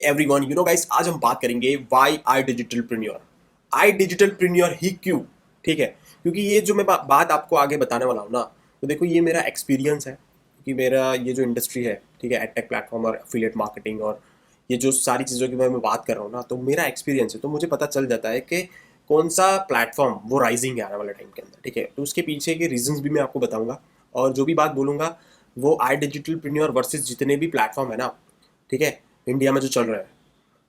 Everyone, guys, आज हम बात करेंगे Y I digital preneur. I digital प्रीन्योर ही क्यों? ठीक है, क्योंकि ये जो मैं बात आपको आगे बताने वाला हूँ ना, तो देखो ये मेरा एक्सपीरियंस है, क्योंकि मेरा ये जो इंडस्ट्री है, ठीक है, एडटेक प्लेटफॉर्म और एफिलिएट मार्केटिंग और ये जो सारी चीज़ों की मैं बात कर रहा हूँ ना, तो मेरा एक्सपीरियंस है, तो मुझे पता चल जाता है कि कौन सा प्लेटफॉर्म वो राइजिंग है आने वाले टाइम के अंदर। ठीक है, तो उसके पीछे के रीजंस भी मैं आपको बताऊंगा, और जो भी बात बोलूंगा वो आई डिजिटल प्रीन्योर वर्सेस जितने भी प्लेटफॉर्म है ना, ठीक है, इंडिया में जो चल रहा है,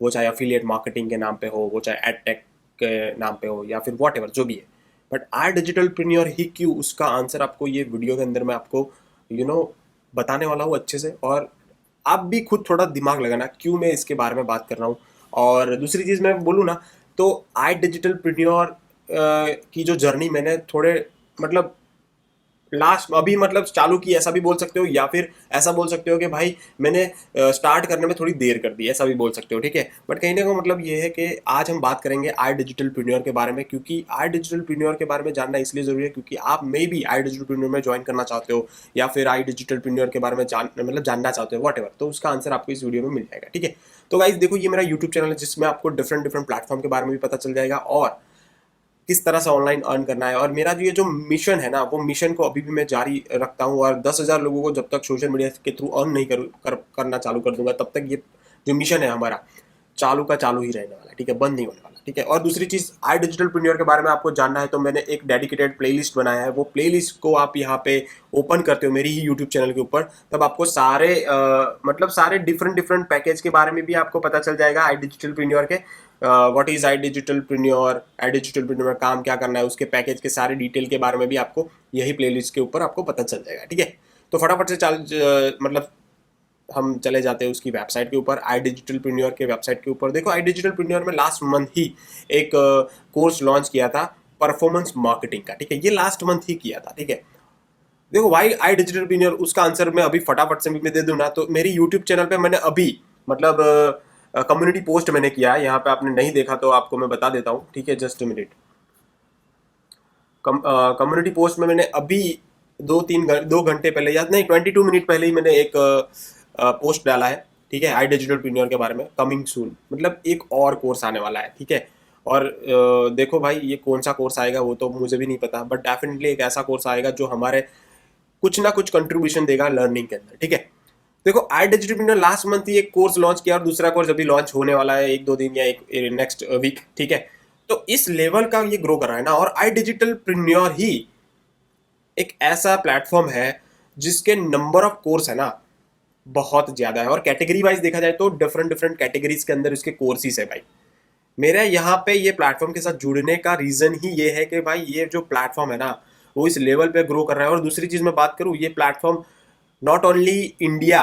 वो चाहे अफिलिएट मार्केटिंग के नाम पे हो, वो चाहे एड टेक के नाम पे हो, या फिर वॉट एवर जो भी है, बट आई डिजिटल प्रीन्योर ही क्यों, उसका आंसर आपको ये वीडियो के अंदर मैं आपको यू नो बताने वाला हूँ अच्छे से। और आप भी खुद थोड़ा दिमाग लगाना क्यों मैं इसके बारे में बात कर रहा हूँ। और दूसरी चीज़ मैं बोलूँ ना, तो आई डिजिटल प्रीन्योर की जो जर्नी मैंने थोड़े मतलब लास्ट अभी मतलब चालू की, ऐसा भी बोल सकते हो, या फिर ऐसा बोल सकते हो कि भाई मैंने स्टार्ट करने में थोड़ी देर कर दी, ऐसा भी बोल सकते हो। ठीक है, बट कहीं ना कहीं मतलब ये है कि आज हम बात करेंगे आई डिजिटल प्रीन्योर के बारे में, क्योंकि आई डिजिटल प्रीन्योर के बारे में जानना इसलिए जरूरी है क्योंकि आप मे भी आई डिजिटल प्रीन्योर में ज्वाइन करना चाहते हो, या फिर आई डिजिटल प्रीन्योर के बारे में जानना चाहते हो, वॉट एवर, तो उसका आंसर आपको इस वीडियो में मिल जाएगा। ठीक है, तो गाइज देखो, ये मेरा यूट्यूब चैनल है जिसमें आपको डिफरेंट डिफरेंट प्लेटफॉर्म के बारे में भी पता चल जाएगा, और किस तरह से ऑनलाइन अर्न करना है। और मेरा जो ये जो मिशन है ना, वो मिशन को अभी भी मैं जारी रखता हूँ, और 10,000 लोगों को जब तक सोशल मीडिया के थ्रू अर्न नहीं करना चालू कर दूंगा, तब तक ये जो मिशन है हमारा चालू का चालू ही रहने वाला है। ठीक है, बंद नहीं होने वाला। ठीक है, और दूसरी चीज, आई डिजिटल प्रीन्योर के बारे में आपको जानना है तो मैंने एक डेडिकेटेड प्लेलिस्ट बनाया है। वो प्लेलिस्ट को आप यहाँ पे ओपन करते हो मेरी ही यूट्यूब चैनल के ऊपर, तब आपको सारे मतलब सारे डिफरेंट डिफरेंट पैकेज के बारे में भी आपको पता चल जाएगा आई डिजिटल प्रीन्योर के। What is I digital preneur, I digital preneur में काम क्या करना है, उसके पैकेज के सारे डिटेल के बारे में भी आपको यही प्लेलिस्ट के ऊपर आपको पता चल जाएगा। ठीक है, तो फटाफट से मतलब हम चले जाते हैं उसकी वेबसाइट के ऊपर, आई डिजिटल प्रीन्योर के वेबसाइट के ऊपर। देखो, आई डिजिटल प्रीन्योर में लास्ट मंथ ही एक कोर्स लॉन्च किया था परफॉर्मेंस मार्केटिंग का। ठीक है, ये लास्ट मंथ ही किया था। ठीक है, देखो वाई आई डिजिटल प्रीन्योर, उसका आंसर मैं अभी फटाफट से मैं दे दूं ना, तो मेरी यूट्यूब चैनल पे मैंने अभी मतलब कम्युनिटी पोस्ट मैंने किया है, यहाँ पे आपने नहीं देखा तो आपको मैं बता देता हूँ। ठीक है, जस्ट मिनट। कम्युनिटी पोस्ट में मैंने अभी 2 घंटे पहले, या नहीं 22 मिनट पहले ही मैंने एक पोस्ट डाला है। ठीक है, आई डिजिटल प्रीन्योर के बारे में, कमिंग सून, मतलब एक और कोर्स आने वाला है। ठीक है, और देखो भाई, ये कौन सा कोर्स आएगा वो तो मुझे भी नहीं पता, बट डेफिनेटली एक ऐसा कोर्स आएगा जो हमारे कुछ ना कुछ कंट्रीब्यूशन देगा लर्निंग के अंदर। ठीक है, देखो आई डिजिटल ने लास्ट मंथ ही एक कोर्स लॉन्च किया, और दूसरा कोर्स अभी लॉन्च होने वाला है 1-2 दिन या एक नेक्स्ट वीक। ठीक है, तो इस लेवल का ये ग्रो कर रहा है ना, और आई डिजिटल प्रीन्योर ही एक ऐसा प्लेटफॉर्म है जिसके नंबर ऑफ कोर्स है ना बहुत ज्यादा है, और कैटेगरी वाइज देखा जाए तो डिफरेंट डिफरेंट कैटेगरीज के अंदर इसके कोर्सेज है भाई। मेरा यहाँ पे ये प्लेटफॉर्म के साथ जुड़ने का रीजन ही ये है कि भाई ये जो प्लेटफॉर्म है ना, वो इस लेवल पे ग्रो कर रहा है। और दूसरी चीज मैं बात करूँ, ये प्लेटफॉर्म नॉट ओनली इंडिया,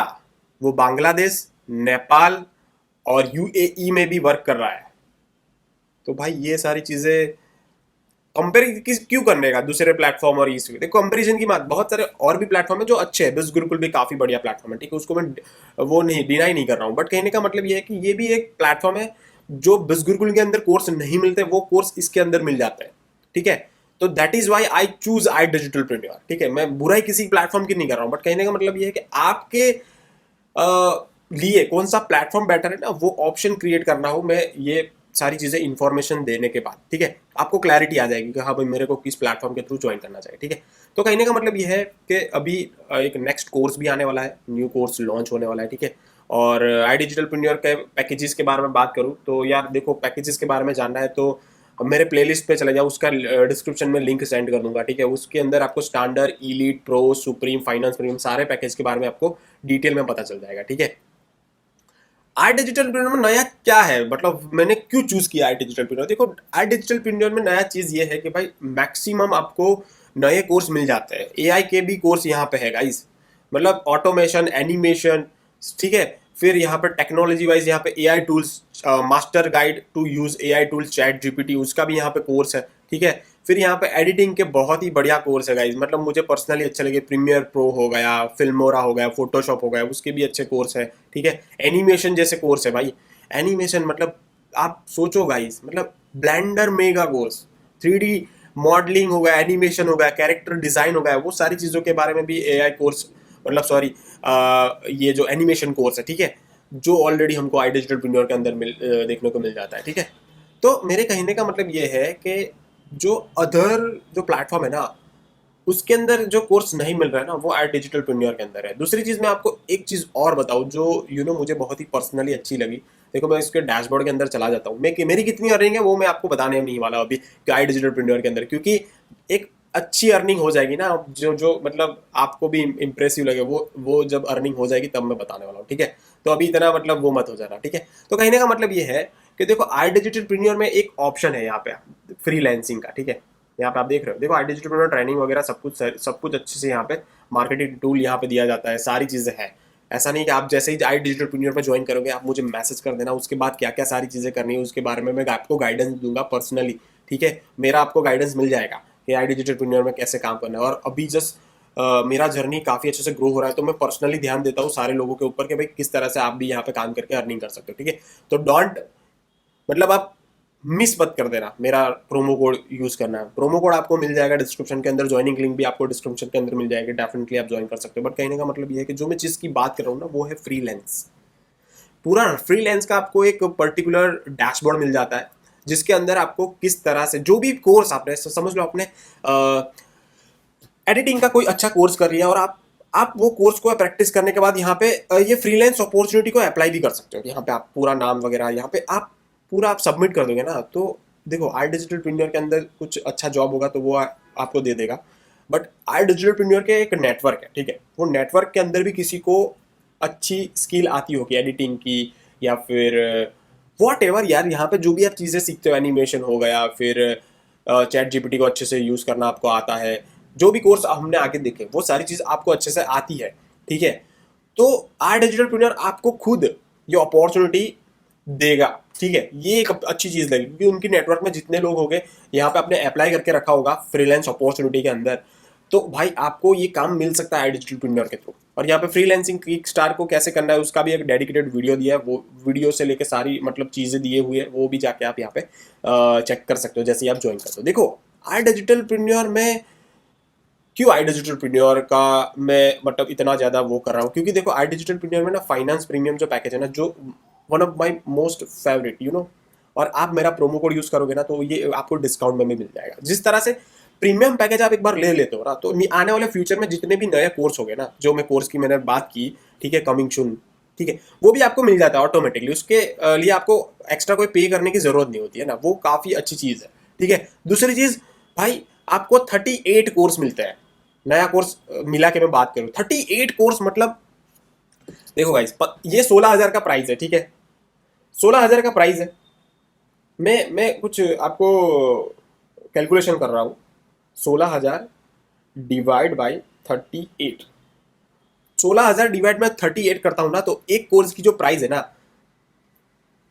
वो बांग्लादेश, नेपाल और यूएई में भी वर्क कर रहा है। तो भाई ये सारी चीजें कंपेयर किस क्यों करने का दूसरे प्लेटफॉर्म और इस देखो, कंपैरिजन की बात, बहुत सारे और भी प्लेटफॉर्म है जो अच्छे हैं, बिज गुरुकुल भी काफी बढ़िया प्लेटफॉर्म है। ठीक है, उसको मैं वो नहीं डिनाई नहीं कर रहा हूँ, बट कहने का मतलब ये है कि ये भी एक प्लेटफॉर्म है जो बिज गुरुकुल के अंदर कोर्स नहीं मिलते, वो कोर्स इसके अंदर मिल जाते हैं। ठीक है, तो that is why I choose I digital preneur. ठीक है, मैं बुराई किसी प्लेटफॉर्म की नहीं कर रहा हूँ, बट कहने का मतलब ये है कि आपके लिए कौन सा प्लेटफॉर्म बेटर है ना, वो ऑप्शन क्रिएट करना हो, मैं ये सारी चीजें इंफॉर्मेशन देने के बाद, ठीक है, आपको क्लैरिटी आ जाएगी कि हाँ भाई मेरे को किस प्लेटफॉर्म के थ्रू ज्वाइन करना चाहिए। ठीक है, तो कहने का मतलब ये है कि अभी एक नेक्स्ट कोर्स भी आने वाला है, न्यू कोर्स लॉन्च होने वाला है। ठीक है, और आई डिजिटल प्रीन्योर के पैकेजेस के बारे में बात करूँ तो यार देखो, पैकेजेस के बारे में जानना है तो मेरे प्लेलिस्ट पे चले जाओ, उसका डिस्क्रिप्शन में लिंक सेंड कर दूंगा। ठीक है, उसके अंदर आपको standard, elite, pro, supreme, finance premium सारे पैकेज के बारे में आपको डिटेल में पता चल जाएगा। ठीक है, आई डिजिटल प्रीमियम में नया क्या है, मतलब मैंने क्यों चूज किया आई डिजिटल प्रीमियम? देखो, आई डिजिटल प्रीमियम में नया चीज ये है कि भाई मैक्सिमम आपको नए कोर्स मिल जाते हैं। एआई के भी कोर्स यहाँ पे है गाइस, मतलब ऑटोमेशन, एनिमेशन। ठीक है, फिर यहाँ पर टेक्नोलॉजी वाइज यहाँ पे AI tools, master guide to use AI tools, ChatGPT, उसका भी यहाँ पे कोर्स है। ठीक है, फिर यहाँ पे एडिटिंग के बहुत ही बढ़िया कोर्स है गाइज, मतलब मुझे पर्सनली अच्छे लगे। प्रीमियर प्रो हो गया, फिल्मोरा हो गया, फोटोशॉप हो गया, उसके भी अच्छे कोर्स है। ठीक है, एनिमेशन जैसे कोर्स है भाई, एनिमेशन मतलब आप सोचो गाइज, मतलब blender mega course, 3D modelling हो गया, एनिमेशन हो गया, कैरेक्टर डिजाइन हो गया, वो सारी चीज़ों के बारे में भी एआई कोर्स, मतलब सॉरी, ये जो एनिमेशन कोर्स है। ठीक है, जो ऑलरेडी हमको आई डिजिटलप्रेन्योर के अंदर देखने को मिल जाता है, ठीक है। तो मेरे कहने का मतलब ये है कि जो अदर जो प्लेटफॉर्म है ना, उसके अंदर जो कोर्स नहीं मिल रहा है ना, वो आई डिजिटलप्रेन्योर के अंदर है। दूसरी चीज़ मैं आपको एक चीज़ और बताऊं जो मुझे बहुत ही पर्सनली अच्छी लगी। देखो, मैं इसके डैशबोर्ड के अंदर चला जाता हूँ, मैं मेरी कितनी अर्निंग है वो मैं आपको बताने नहीं वाला अभी कि आई डिजिटलप्रेन्योर के अंदर, क्योंकि एक अच्छी अर्निंग हो जाएगी ना, जो जो मतलब आपको भी इम्प्रेसिव लगे, वो जब अर्निंग हो जाएगी तब मैं बताने वाला हूँ, ठीक है। तो अभी इतना मतलब वो मत हो जाना, ठीक है। तो कहने का मतलब ये है कि देखो, आई डिजिटलप्रेन्योर में एक ऑप्शन है यहाँ पे फ्रीलांसिंग का, ठीक है। यहाँ पे आप देख रहे हो, देखो, आई डिजिटलप्रेन्योर ट्रेनिंग वगैरह सब कुछ अच्छे से यहाँ पे मार्केटिंग टूल यहाँ पे दिया जाता है, सारी चीज़ें हैं। ऐसा नहीं कि आप जैसे ही आई डिजिटलप्रेन्योर पे ज्वाइन करोगे आप मुझे मैसेज कर देना, उसके बाद क्या क्या सारी चीज़ें करनी है उसके बारे में मैं आपको गाइडेंस दूंगा पर्सनली, ठीक है। मेरा आपको गाइडेंस मिल जाएगा कि आई डिजिटलप्रेन्योर में कैसे काम करना है। और अभी जस्ट मेरा जर्नी काफ़ी अच्छे से ग्रो हो रहा है, तो मैं पर्सनली ध्यान देता हूँ सारे लोगों के ऊपर कि भाई किस तरह से आप भी यहाँ पे काम करके अर्निंग कर सकते हो, ठीक है। तो डोंट मतलब आप मिस मत कर देना, मेरा प्रोमो कोड यूज करना है। प्रोमो कोड आपको मिल जाएगा डिस्क्रिप्शन के अंदर, ज्वाइनिंग लिंक भी आपको डिस्क्रिप्शन के अंदर मिल जाएगी, डेफिनेटली आप ज्वाइन कर सकते हो। बट कहने का मतलब ये है कि जो मैं चीज़ की बात कर रहा हूँ ना, वो है फ्रीलांस। पूरा फ्रीलांस का आपको एक पर्टिकुलर डैशबोर्ड मिल जाता है, जिसके अंदर आपको किस तरह से जो भी कोर्स आपने समझ लो, आपने एडिटिंग का कोई अच्छा कोर्स कर लिया और आप वो कोर्स को प्रैक्टिस करने के बाद यहाँ पे ये फ्रीलांस अपॉर्चुनिटी को अप्लाई भी कर सकते हो। यहाँ पे आप पूरा नाम वगैरह यहाँ पे आप पूरा आप सबमिट कर दोगे ना, तो देखो, आई डिजिटलप्रेन्योर के अंदर कुछ अच्छा जॉब होगा तो वो आपको दे देगा। बट आई डिजिटलप्रेन्योर के एक नेटवर्क है, ठीक है। वो नेटवर्क के अंदर भी किसी को अच्छी स्किल आती होगी एडिटिंग की, या फिर वॉट एवर यार, यहाँ पे जो भी आप चीज़ें सीखते हो, एनिमेशन हो गया, फिर चैट जीपीटी को अच्छे से यूज़ करना आपको आता है, जो भी कोर्स हमने आगे देखे वो सारी चीज़ आपको अच्छे से आती है, ठीक है। तो आई डिजिटलप्रेन्योर आपको खुद ये अपॉर्चुनिटी देगा, ठीक है। ये एक अच्छी चीज़ लगी, क्योंकि उनकी नेटवर्क में जितने लोग होंगे यहाँ पे आपने अप्लाई करके रखा होगा फ्रीलांस अपॉर्चुनिटी के अंदर, तो भाई आपको ये काम मिल सकता है आई डिजिटलप्रेन्योर के थ्रू। और यहाँ पे फ्रीलांसिंग किक स्टार को कैसे करना है उसका भी एक डेडिकेटेड वीडियो दिया है, वो वीडियो से लेकर सारी मतलब चीज़ें दिए हुए हैं, वो भी जाके आप यहाँ पे चेक कर सकते हो जैसे ही आप ज्वाइन करते हो। देखो, आई डिजिटलप्रेन्योर में क्यों आई डिजिटलप्रेन्योर का मैं मतलब इतना ज़्यादा वो कर रहा हूँ, क्योंकि देखो, आई डिजिटलप्रेन्योर में ना फाइनेंस प्रीमियम जो पैकेज है ना, जो one of my most favourite, और आप मेरा प्रोमो कोड यूज़ करोगे ना तो ये आपको डिस्काउंट में भी मिल जाएगा। जिस तरह से प्रीमियम पैकेज आप एक बार ले लेते हो ना, तो आने वाले फ्यूचर में जितने भी नए कोर्स हो गए ना, जो मैं कोर्स की मैंने बात की, ठीक है, कमिंग सून, ठीक है, वो भी आपको मिल जाता है ऑटोमेटिकली। उसके लिए आपको एक्स्ट्रा कोई पे करने की जरूरत नहीं होती है ना, वो काफ़ी अच्छी चीज़ है, ठीक है। दूसरी चीज़ भाई, आपको 38 कोर्स मिलते हैं। नया कोर्स मिला के मैं बात करूँ, 38 कोर्स मतलब देखो गाइस, ये 16,000 का प्राइस है, ठीक है। 16,000 का प्राइस है। मैं कुछ आपको कैलकुलेशन कर रहा हूँ। 16,000 डिवाइड बाई 38, 16,000 डिवाइड में 38 करता हूँ ना, तो एक कोर्स की जो प्राइस है ना,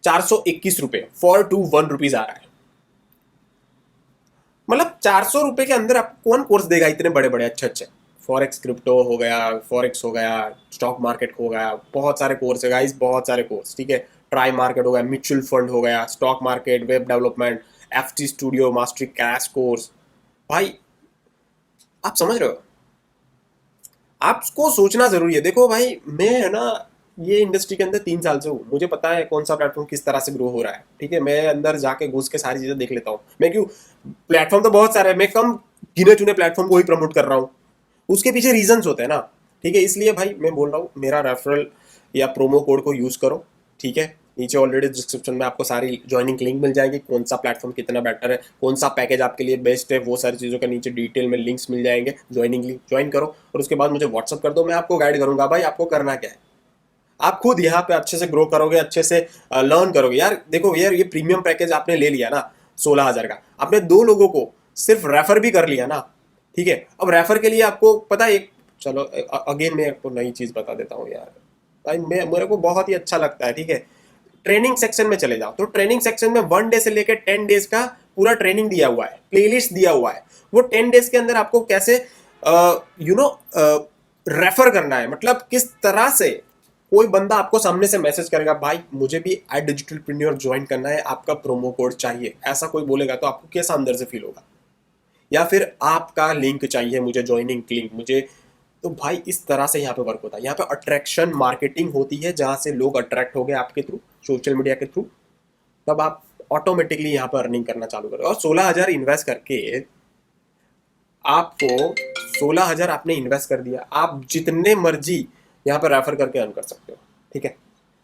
421 रुपये, 421 रुपीज आ रहा है। मतलब 400 रुपये के अंदर आपको कौन कोर्स देगा इतने बड़े बड़े अच्छे अच्छे? फॉरेक्स क्रिप्टो हो गया, फॉरेक्स हो गया, स्टॉक मार्केट हो गया, बहुत सारे कोर्स है गाइस, बहुत सारे कोर्स, ठीक है। ट्राई मार्केट हो गया, म्यूचुअल फंड हो गया, stock market, web development, FT studio, mastery cash course. भाई, आप समझ रहे हो? आपको सोचना जरूरी है। देखो भाई, मैं है ना ये इंडस्ट्री के अंदर 3 साल से हूँ, मुझे पता है कौन सा प्लेटफॉर्म किस तरह से ग्रो हो रहा है, ठीक है। मैं अंदर जाके घुस के सारी चीजें देख लेता हूँ। मैं क्यों, प्लेटफॉर्म तो बहुत सारे हैं, मैं कम गिने चुने प्लेटफॉर्म को ही प्रमोट कर रहा हूँ। उसके पीछे रीजंस होते हैं ना, ठीक है। इसलिए भाई मैं बोल रहा हूँ, मेरा रेफरल या प्रोमो कोड को यूज करो, ठीक है। नीचे ऑलरेडी डिस्क्रिप्शन में आपको सारी ज्वाइनिंग लिंक मिल जाएगी, कौन सा प्लेटफॉर्म कितना बेटर है, कौन सा पैकेज आपके लिए बेस्ट है, वो सारी चीज़ों का नीचे डिटेल में लिंक्स मिल जाएंगे। ज्वाइनिंग लिंक ज्वाइन करो और उसके बाद मुझे व्हाट्सअप कर दो, मैं आपको गाइड करूंगा भाई आपको करना क्या है। आप खुद यहाँ पे अच्छे से ग्रो करोगे, अच्छे से लर्न करोगे। यार देखो यार, ये प्रीमियम पैकेज आपने ले लिया ना 16,000 का, आपने 2 लोगों को सिर्फ रेफर भी कर लिया ना, ठीक है। अब रेफर के लिए आपको पता है, एक चलो अगेन मैं आपको नई चीज़ बता देता हूँ यार भाई, मेरे को बहुत ही अच्छा लगता है, ठीक है। ट्रेनिंग सेक्शन में चले जाओ, तो ट्रेनिंग सेक्शन में 1 डे से लेकर 10 डेज का पूरा ट्रेनिंग दिया हुआ है, प्लेलिस्ट दिया हुआ है। वो 10 डेज के अंदर आपको कैसे रेफर करना है, मतलब किस तरह से कोई बंदा आपको सामने से मैसेज करेगा, भाई मुझे भी आई डिजिटलप्रेन्योर ज्वाइन करना है, आपका प्रोमो कोड चाहिए, ऐसा कोई बोलेगा तो आपको कैसा अंदर से फील होगा? या फिर आपका लिंक चाहिए मुझे, ज्वाइनिंग लिंक मुझे, तो भाई इस तरह से यहाँ पे वर्क होता है। यहाँ पे अट्रैक्शन मार्केटिंग होती है, जहाँ से लोग अट्रैक्ट हो गए आपके थ्रू, सोशल मीडिया के थ्रू, तब आप ऑटोमेटिकली यहाँ पर अर्निंग करना चालू करो। और 16,000 इन्वेस्ट करके आपको 16,000 आपने इन्वेस्ट कर दिया, आप जितने मर्जी यहाँ पर रेफर करके अर्न कर सकते हो। ठीक है,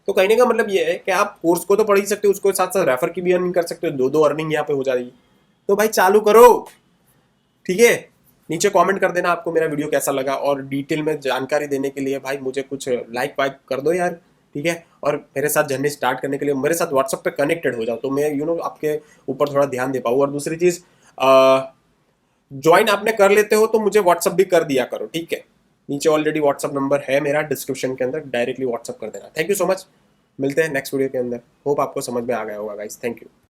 तो कहने का मतलब ये है कि आप कोर्स को तो पढ़ ही सकते हो, उसको साथ साथ रेफर की भी अर्निंग कर सकते हो, दो दो अर्निंग यहाँ पे हो जाएगी। तो भाई चालू करो। ठीक है, नीचे कमेंट कर देना आपको मेरा वीडियो कैसा लगा, और डिटेल में जानकारी देने के लिए भाई मुझे कुछ लाइक वाइक कर दो यार। ठीक है, और मेरे साथ जर्नी स्टार्ट करने के लिए मेरे साथ व्हाट्सएप पे कनेक्टेड हो जाओ, तो मैं आपके ऊपर थोड़ा ध्यान दे पाऊँ। और दूसरी चीज़, ज्वाइन आपने कर लेते हो तो मुझे व्हाट्सअप भी कर दिया करो। ठीक है, नीचे ऑलरेडी व्हाट्सअप नंबर है मेरा डिस्क्रिप्शन के अंदर, डायरेक्टली व्हाट्सअप कर देना। थैंक यू सो मच, मिलते हैं नेक्स्ट वीडियो के अंदर। होप आपको समझ में आ गया होगा गाइस, थैंक यू।